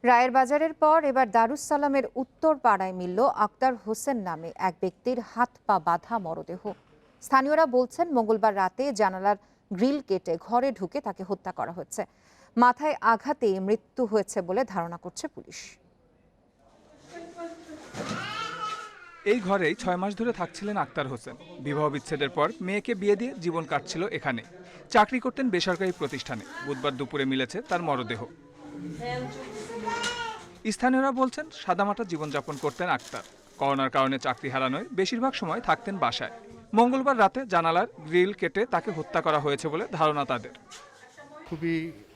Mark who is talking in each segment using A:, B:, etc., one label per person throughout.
A: রায়ের বাজারের পর এবার দারুস সালামের উত্তর পাড়ায় মিলল আক্তার হোসেন নামে এক ব্যক্তির হাত পা বাঁধা মরদেহ। স্থানীয়রা বলছেন মঙ্গলবার রাতে জানালার গ্রিল কেটে ঘরে ঢুকে তাকে হত্যা করা হয়েছে। মাথায় আঘাতে মৃত্যু হয়েছে বলে ধারণা করছে পুলিশ।
B: এই ঘরেই ৬ মাস ধরে থাকছিলেন আক্তার হোসেন। বিবাহ বিচ্ছেদের পর মেয়েকে বিয়ে দিয়ে জীবন কাটছিল এখানে। চাকরি করতেন বেসরকারি প্রতিষ্ঠানে। বুধবার দুপুরে মিলেছে তার মরদেহ। স্থানীয়রা বলছেন সাদামাটা জীবনযাপন করতেন আক্তার। করোনার কারণে চাকরি হারানোয় বেশিরভাগ সময় থাকতেন বাসায়। মঙ্গলবার রাতে জানালার গ্রিল কেটে তাকে হত্যা করা হয়েছে বলে ধারণা তাদের।
C: খুবই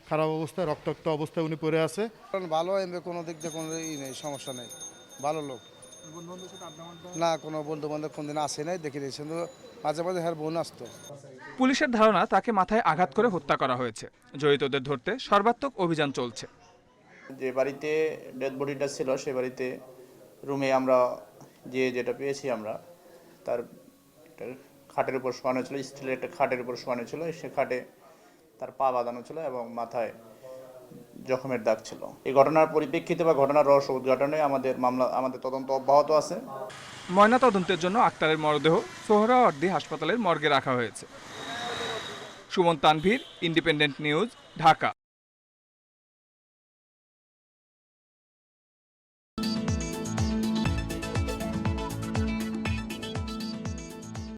C: খারাপ অবস্থায়, রক্তাক্ত অবস্থায় উনি পড়ে আছে।
D: ভালো এমনি কোনো দিক দিয়ে কোনো নেই, সমস্যা নেই, ভালো লোক। না, কোনো বন্ধু বান্ধব কোনদিন আসে নাই, দেখে দিয়েছে, কিন্তু মাঝে মাঝে হ্যাঁ বোন আসতো।
B: পুলিশের ধারণা তাকে মাথায় আঘাত করে হত্যা করা হয়েছে। জড়িতদের ধরতে সর্বাত্মক অভিযান চলছে।
E: যে বাড়িতে ডেড বডিটা ছিল সে বাড়িতে রুমে আমরা যেটা পেয়েছি আমরা তার একটা খাটের উপর শোয়ানো ছিল, স্টিলের একটা খাটের উপর শোয়ানো ছিল। সে খাটে তার পা বাঁধানো ছিল এবং মাথায় জখমের দাগ ছিল। এই ঘটনার পরিপ্রেক্ষিতে বা ঘটনার রহস্য উদ্ঘাটনে আমাদের তদন্ত অব্যাহত আছে।
B: ময়নাতদন্তের জন্য আক্তারের মরদেহ সোহরাওয়ার্দী হাসপাতালের মর্গে রাখা হয়েছে। Suman Tanvir, independent news, Dhaka.